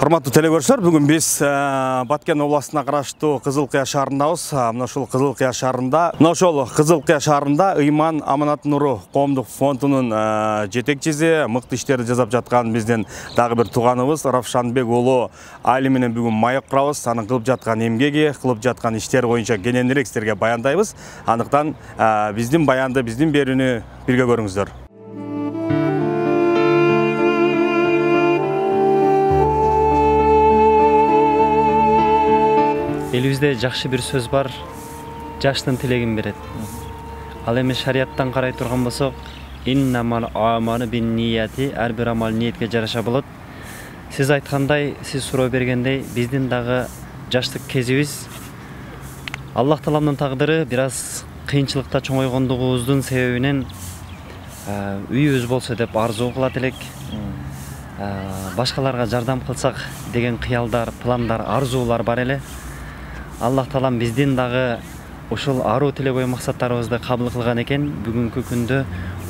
Урматтуу телекөрүүчүлөр, бүгүн биз Баткен областына караштуу Кызылкыя шаарындабыз. Мына ушул Кызылкыя шаарында Ыйман Аманат Нуру коомдук фондунун жетекчиси, мыкты иштерди жасап жаткан биздин дагы бир тууганыбыз Равшанбек уулу Али менен бүгүн маек курабыз. Анын кылып жаткан эмгеги, кылып жаткан иштери боюнча кененирээк силерге баяндайбыз. Андыктан биздин баянды, биздин берүүнү бирге көрүңүздөр. Элибизде жакшы бир сөз бар, жаштын тилегин берет. Ал эми шарияттан карай турган болсок, иннамал амалу биннияти, ар бир амал ниетке жараша болот. Сиз айткандай, сиз суроо бергендей, биздин дагы жаштык кезибиз Аллах Тааланын тагдыры бир аз кыйынчылыкта чоңойгондугубуздун себебинен үйүбүз болсо деп арзуу кылат элек. Башкаларга жардам кылсак деген кыялдар, пландар, арзуулар бар эле. Аллах Таалам биздин дагы ушул аруу тилебой максаттарыбызды кабыл кылган экен. Бүгүнкү күндө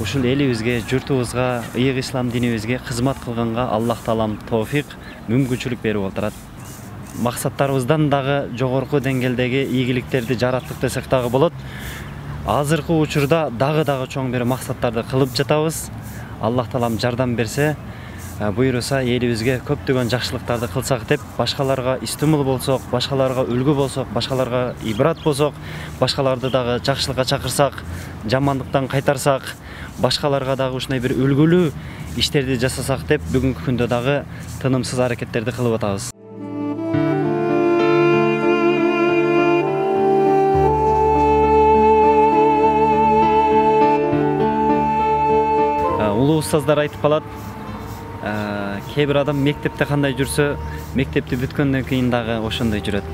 ушул элибизге, журтубузга, ыйык ислам динибизге кызмат кылганга Аллах Таалам тоофик, мүмкүнчүлүк берип отурат. Максаттарыбыздан дагы жогорку деңгээлдеги ийгиликтерди жараттык десек дагы болот. Азыркы учурда дагы чоң бир максаттарды кылып жатабыз. Аллах Таалам жардам берсе, буйруса элибизге көптөгөн жакшылыктарды кылсак деп, башкаларга стимул болсок, башкаларга үлгү болсок, башкаларга ибрат болсок, башкаларды дагы жакшылыкка чакырсак, жамандыктан кайтарсак, башкаларга дагы ушундай бир үлгүлүү иштерди жасасак деп, бүгүнкү күндө дагы тынымсыз аракеттерди кылып атабыз. Улуу устаздар айтып калат, кээ бир адам мектепте кандай жүрсө, мектепти бүткөндөн кийин дагы ошондой жүрөт.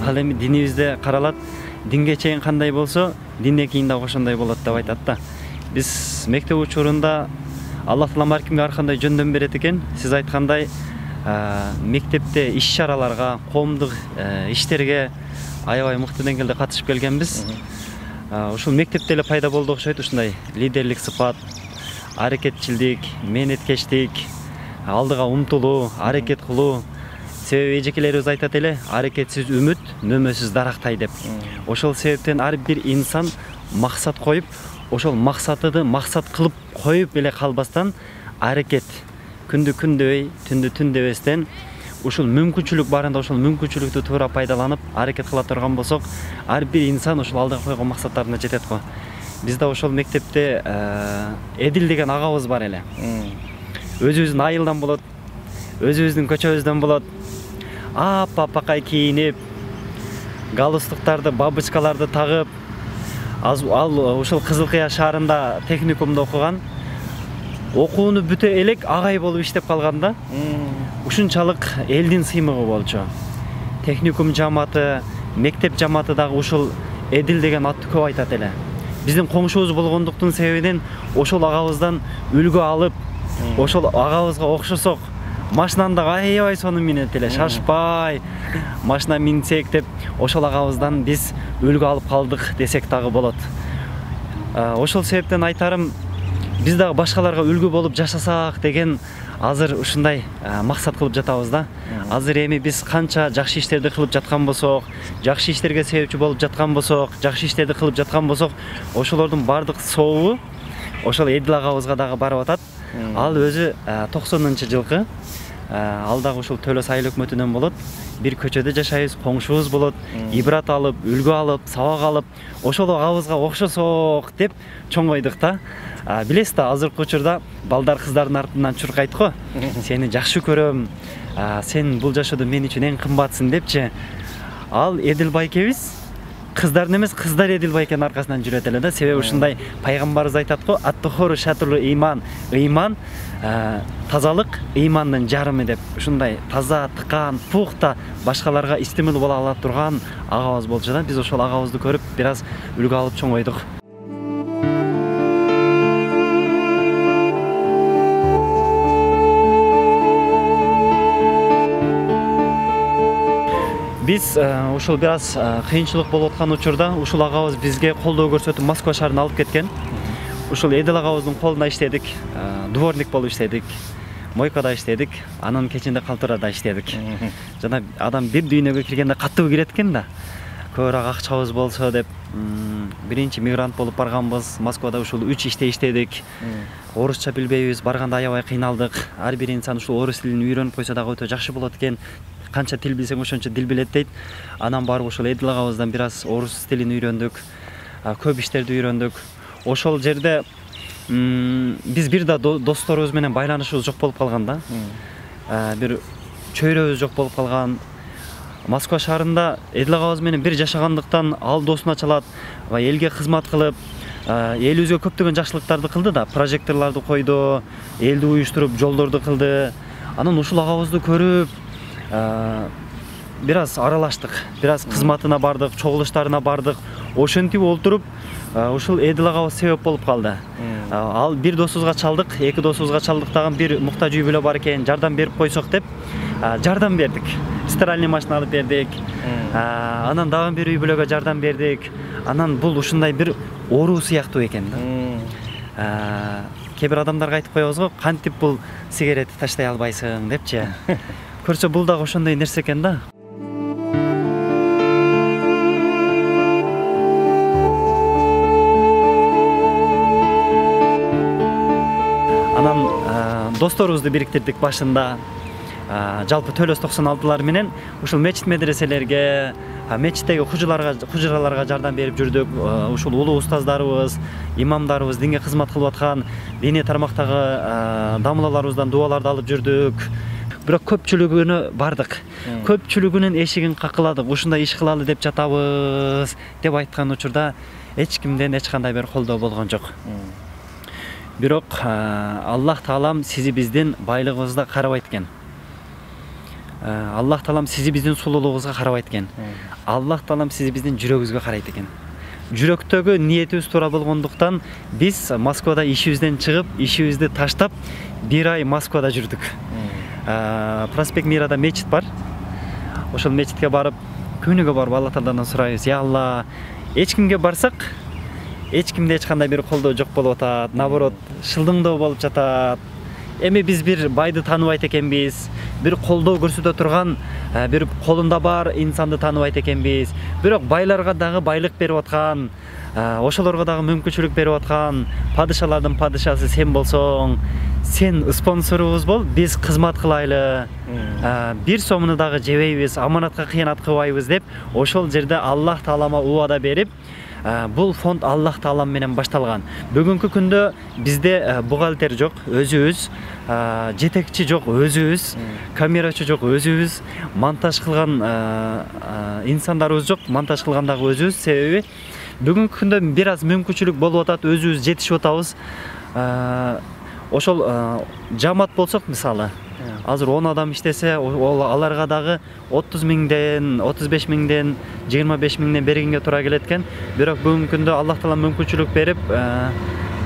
Ал эми динибизде каралат, динге чейин кандай болсо, динден кийин дагы ошондой болот деп айтат да. Биз мектеп учурунда Аллах Таалам ар кимге ар кандай жөндөм берет экен. Сиз айткандай, мектепте иш-чараларга, коомдук иштерге аябай мыкты деңгээлде катышып келгенбиз. Ушул мектепте эле пайда болду окшойт, ушундай лидерлик сыпат, аракетчилдик, мээнеткечтик, алдыга умтулуу, аракет кылуу. Себеби эжекелерибиз айтат эле, аракетсиз үмүт, нөмөсүз дарактай деп. Ошол себептен ар бир инсан максат коюп, ошол максатыды максат кылып коюп эле калбастан, аракет күндү күн дебей, түндү түн дебестен, ушул мүмкүнчүлүк барында ошол мүмкүнчүлүктү туура пайдаланып, аракет кыла турган болсок, ар бир инсан ошол алдыга койгон максаттарына жетет го. Бизде ошол мектепте Эдил деген агабыз бар эле. Өзүбүздүн айылдан болот, өзүбүздүн көчөбүздөн болот. Аппакай кийинип, галстуктарды, бабочкаларды тагып, ал ушул Кызылкыя шаарында техникумда окуган. Окууну бүтө элек агай болуп иштеп калганда, ушунчалык элдин сыймыгы болчу. Техникум жамааты, мектеп жамааты дагы ушул Эдил деген атты көп айтат эле. Биздин коңшубуз болгондуктун себебинен ошол агабыздан үлгү алып, ошол агабызга окшосок, машинаны дагы аябай сонун минет эле, шашпай машина минсек деп, ошол агабыздан биз үлгү алып калдык десек дагы болот. Ошол себептен айтарым, биз дагы башкаларга үлгү болуп жашасак деген азыр ушундай максат кылып жатабыз да. Азыр эми биз канча жакшы иштерди кылып жаткан болсок, жакшы иштерге себепчи болуп жаткан болсок, жакшы иштерди кылып жаткан болсок, ошолордун бардык сообу ошол Эдил агабызга дагы барып атат. Ал өзү 90-жылкы, ал дагы ушул Төлөс айыл өкмөтүнөн болот. Бир көчөдө жашайбыз, коңшубуз болот, ибрат алып, үлгү алып, сабак алып, ошол агабызга окшосок деп чоңойдук да. Билесиз да, азыркы учурда балдар кыздардын артынан чуркайт го. Сени жакшы көрөм, сен бул жашоодо мен үчүн эң кымбатсың депчи. Ал Эдил байкебиз кыздардын эмес, кыздар Эдил байкенин аркасынан жүрөт эле да. Себеби ушундай пайгамбарыбыз айтат го, ат-тухуру шатрул ыйман. Ыйман тазалык ыймандын жарымы деп. Ушундай таза, тыкан, пухта башкаларга стимул боло ала турган агабыз болчу да. Биз ошол агабызды көрүп бир аз үлгү алып чоңойдук. Биз ушул бир аз кыйынчылык болуп аткан учурда ушул агабыз бизге колдоо көрсөтүп Москва шаарына алып кеткен. Ушул Эдил агабыздын колунда иштедик, дворник болуп иштедик. мойкада иштедик, анын кечинде калтырада иштедик. Жана адам бир дүйнөгө киргенде каттуу кирет экен да. Көбүрөөк акчабыз болсо деп биринчи мигрант болуп барганбыз. Москвада ушул 3 иште иштедик. Орусча билбейбиз, барганда аябай кыйналдык. Ар бир инсан ушул орус тилин үйрөнүп койсо дагы өтө жакшы болот экен. Канча тил билсең ошончо дил билет дейт. Анан барып ушул Эдил агабыздан бир аз орус тилин үйрөндүк. Көп иштерди үйрөндүк. Ошол жерде биз бир да досторубуз менен байланышыбыз жок болуп калган да. Бир чөйрөбүз жок болуп калган. Москва шаарында Эдил агабыз менен бир жашагандыктан ал досуна чалат ва элге кызмат кылып, элибизге көптөгөн жакшылыктарды кылды да, прожекторлорду койду, элди уюштуруп, жолдорду кылды. Анан ушул агабызды көрүп, бир аз аралаштык, бир аз кызматына бардык, чогулуштарына бардык. Ошентип олтуруп, ушул Эдил агабыз себеп болуп калды. Ал бир досубузга чалдык, эки досубузга чалдык дагы бир муктаж үй бүлө бар экен, жардам берип койсок деп жардам бердик. Стиральный машина алып бердик. Анан дагы бир үй бүлөгө жардам бердик. Анан бул ушундай бир оору сыяктуу экен да. Кээ бир адамдарга айтып коебуз го, кантип бул сигаретти таштай албайсың депчи. Көрсө бул дагы ошондой нерсе экен да. Анан досторубузду бириктирдик башында. Жалпы Төлөс 96-лар менен ушул мечит медреселерге, мечиттеги хужураларга жардам берип жүрдүк. Ушул улуу устаздарыбыз, имамдарыбыз, динге кызмат кылып аткан диний тармактагы дамылаларыбыздан дуаларды алып жүрдүк. Бирок көпчүлүгүнө бардык. Көпчүлүгүнүн эшигин какыладык. Ушундай иш кылалы деп жатабыз деп айткан учурда эч кимден эч кандай бир колдоо болгон жок. Бирок Аллах Таалам сизи биздин байлыгыбызда карабайт экен. Аллах Таалам сизи биздин сулуулугубузга карабайт экен. Аллах Таалам сизи биздин жүрөгүбүзгө карайт экен. Жүрөктөгү ниетибиз туура болгондуктан биз Москвада ишибизден чыгып, ишибизди таштап, бир ай Москвада жүрдүк. Проспект Мирада мечит бар. Ошол мечитке барып, күнүгө барып Аллах Тааладан сурайбыз: "Я Алла, эч кимге барсак, эч кимде эч кандай бир колдоо жок болуп атат. Наоборот, шылдыңдоо болуп жатат. Эми биз бир байды тааныбайт экенбиз, бир колдоо көрсөтө турган, бир колунда бар инсанды тааныбайт экенбиз. Бирок байларга дагы байлык берип аткан, ошолорго дагы мүмкүнчүлүк берип аткан падышалардын падышасы сен болсоң, сен спонсорубуз бол, биз кызмат кылайлы. Бир сомуну дагы жебейбиз, аманатка кыянат кылбайбыз" деп ошол жерде Аллах Таалама убада берип, бул фонд Аллах Таалам менен башталган. Бүгүнкү күндө бизде бухгалтер жок, өзүбүз, жетекчи жок, өзүбүз, камерачы жок, өзүбүз, монтаж кылган инсандарыбыз жок, монтаж кылган дагы өзүбүз. Себеби бүгүнкү күндө бир аз мүмкүнчүлүк болуп атат, өзүбүз жетишип атабыз. Ошол жамаат болсок, мисалы, азыр 10 адам иштесе, аларга дагы 30 миңден, 35 миңден, 25 миңден бергенге туура келет экен. Бирок бүгүнкү күндө Аллах Таала мүмкүнчүлүк берип,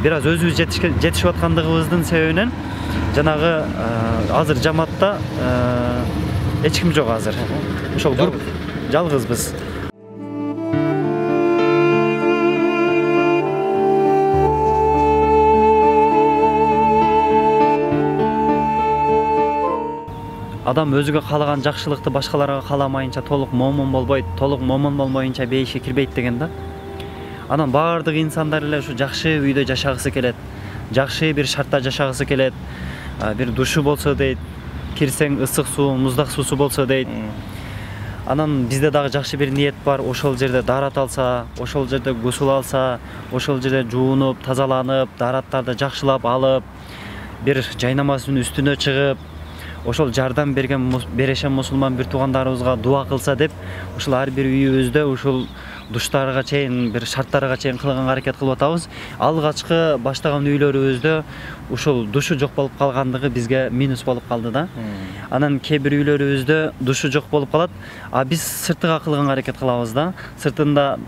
бир аз өзүбүз жетишип аткандыгыбыздын себебинен жанагы азыр жамаатта эч ким жок азыр. Ошол групп жалгызбыз. Адам өзүгө каалаган жакшылыкты башкаларга кааламайынча толук момун болбойт, толук момун болмоюнча бейишке кирбейт деген да. Анан баардык инсандар эле ушу жакшы үйдө жашагысы келет, жакшы бир шартта жашагысы келет. Бир душу болсо дейт, кирсең ысык суу, муздак суусу болсо дейт. Анан бизде дагы жакшы бир ниет бар. Ошол жерде даарат алса, ошол жерде гусул алса, ошол жерде жуунуп, тазаланып, даараттарды жакшылап алып, бир жайнамаздын үстүнө чыгып, ошол жардам берген берешен мусулман бир туугандарыбызга дуа кылса деп, ушул ар бир үйүбүздө ушул душтарга чейин, бир шарттарга чейин кылганга аракет кылып атабыз. Алгачкы баштаган үйлөрүбүздө ушул душу жок болуп калгандыгы бизге минус болуп калды да. Анан кээ бир үйлөрүбүздө душу жок болуп калат, биз сыртыга кылганга аракет кылабыз да. Сыртында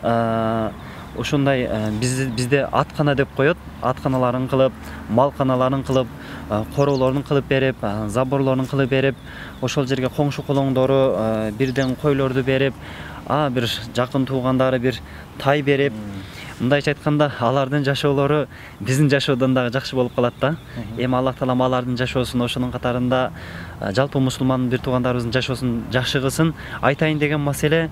ошондой бизде аткана деп коет, атканаларын кылып, малканаларын кылып, короолорун кылып берип, заборлорун кылып берип, ошол жерге коңшу колоңдору бирден койлорду берип, бир жакын туугандары бир тай берип, мындайча айтканда алардын жашоолору биздин жашоодон дагы жакшы болуп калат да. Эми Аллах таалам алардын жашоосун ошонун катарында жалпы мусулман бир туугандарыбыздын жашоосун жакшы кылсын. Айтайын деген маселе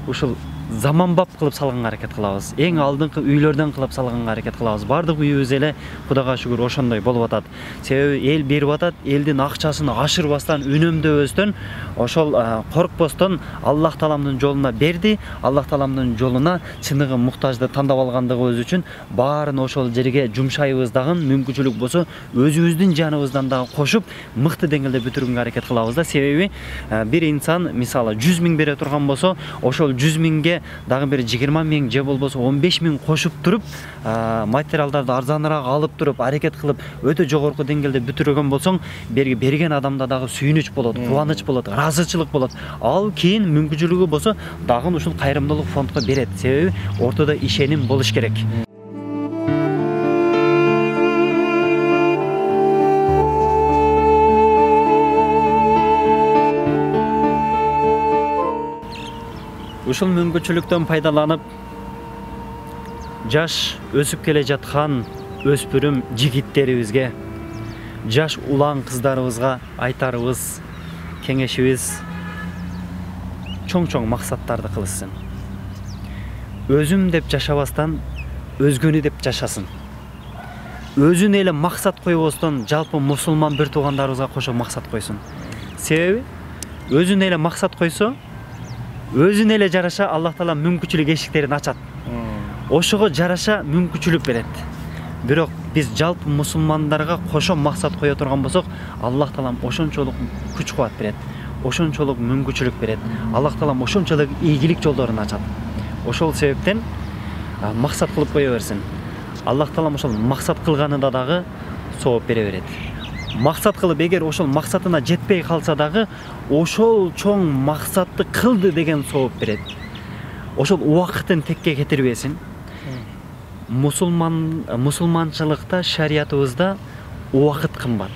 ушул заманбап кылып салганга аракет кылабыз. Эң алдыңкы үйлөрдөн кылып салганга аракет кылабыз. Бардык үйүбүз эле Кудайга шүгүр ошондой болуп атат. Себеби эл берип атат, элдин акчасын ашырбастан, үнөмдөбөстөн, ошол коркпостон Аллах тааламдын жолуна берди. Аллах тааламдын жолуна чыныгы муктажды тандап алгандыгыбыз үчүн баарын ошол жерге жумшайбыз дагы, мүмкүнчүлүк болсо өзүбүздүн жаныбыздан дагы кошуп, мыкты деңгээлде бүтүргөнгө аракет кылабыз да. Себеби бир инсан мисалы 100 000 бере турган болсо, ошол 100 000ге дагы бир 20 000 же болбосо 15 000 кошуп туруп, материалдарды арзаныраак алып туруп, аракет кылып, өтө жогорку деңгээлде бүтүргөн болсоң, берген адамда дагы сүйүнүч болот, кубаныч болот, ыраазычылык болот. Ал кийин мүмкүнчүлүгү болсо дагы ушул кайрымдуулук фондко берет. Себеби ортодо ишеним болуш керек. Ушул мүмкүнчүлүктөн пайдаланып, жаш өсүп келе жаткан өспүрүм жигиттерибизге, жаш улан кыздарыбызга айтарыбыз, кеңешибиз чоң максаттарды кылышсын. Өзүм деп жашабастан, өзгөнү деп жашасын. Өзүн эле максат койбостон, жалпы мусулман бир туугандарыбызга кошо максат койсун. Себеби өзүн эле максат койсо, өзүн эле жараша Аллах таалам мүмкүнчүлүк эшиктерин ачат. Ошого жараша мүмкүнчүлүк берет. Бирок биз жалпы мусулмандарга кошо максат кое турган болсок, Аллах таалам ошончолук күч кубат берет, ошончолук мүмкүнчүлүк берет. Аллах таалам ошончолук ийгилик жолдорун ачат. Ошол себептен максат кылып кое берсин. Аллах таалам ошол максат кылганында дагы сооп бере берет. Максат кылып, эгер ошол максатына жетпей калса дагы, ошол чоң максатты кылды деген сооп берет. Ошол убакытын текке кетирбесин. Мусулманчылыкта, шариятыбызда убакыт кымбат.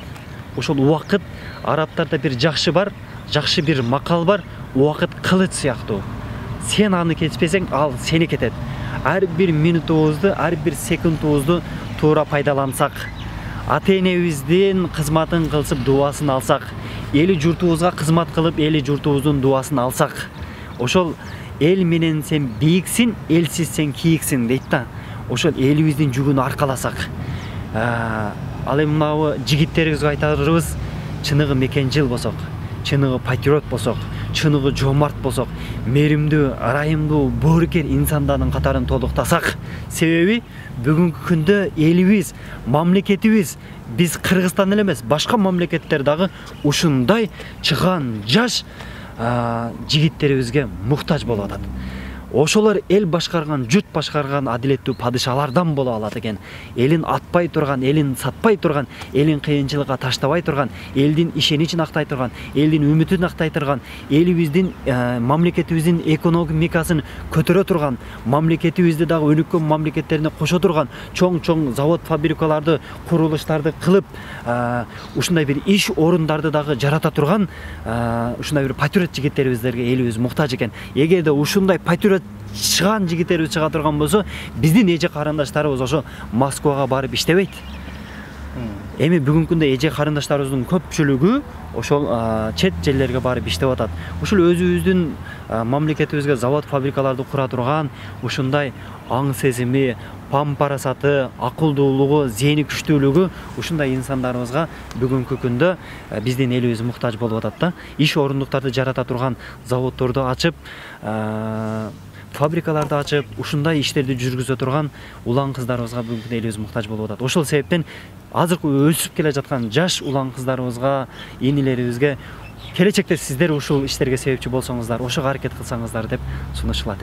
Ошол убакыт арабтарда бир жакшы бар, жакшы бир макал бар, убакыт кылыч сыяктуу. Сен аны кетпесең, ал сени кетет. Ар бир минутубузду, ар бир секундубузду туура пайдалансак, ата-энебиздин кызматын кылсып дубасын алсак, эли журтубузга кызмат кылып, эли журтубуздун дубасын алсак, ошол эл менен сен бийиксиң, элсиз сен кийиксиң дейт да. Ошол элибиздин жүгүн аркаласак, ал эми мынабу жигиттерибизге айтарыбыз, чыныгы мекенчил болсок, чыныгы патриот болсок, чыныгы жомарт болсок, меримдүү, ырайымдуу, боорукер инсандардын катарын толуктасак. Себеби бүгүнкү күндө элибиз, мамлекетибиз, биз Кыргызстан эле эмес, башка мамлекеттер дагы ушундай чыган жаш жигиттерибизге муктаж болуп атат. Ошолор эл башкарган, жұрт башкарган адилеттүү падышалардан боло алат экен. Элин атпай турган, элин сатпай турган, элин кыйынчылыкка таштабай турган, элдин ишеничин актай турган, элдин үмүтүн актай турган, элибиздин, мамлекетибиздин экономикасын көтөрө турган, мамлекетибизди дагы өнүккөн мамлекеттерине кошо турган, чоң завод, фабрикаларды, курулуштарды кылып, ушундай бир иш орундарды дагы жарата турган, ушундай бир патриот жигиттерибиздерге элибиз муктаж экен. Эгерде ушундай патриот чыган жигиттерибиз чыга турган болсо, биздин эже карындаштарыбыз ошо Москвага барып иштебейт. Эми бүгүнкү күндө эже карындаштарыбыздын көпчүлүгү ошол чет жерлерге барып иштеп атат. Ушул өзүбүздүн мамлекетибизге завод, фабрикаларды кура турган, ушундай аң сезими, пам парасаты, акылдуулугу, зээни күчтүүлүгү ушундай инсандарыбызга бүгүнкү күндө биздин элибиз муктаж болуп атат да. Иш орундуктарды жарата турган заводдорду ачып, фабрикаларды ачып, ушундай иштерди жүргүзө турган улан кыздарыбызга бүгүнкү элибиз муктаж болуп атат. Ошол себептен азыркы өсүп келе жаткан жаш улан кыздарыбызга, энилерибизге келечекте сиздер ушул иштерге себепчи болсоңуздар, ошого аракет кылсаңыздар деп сунушталат.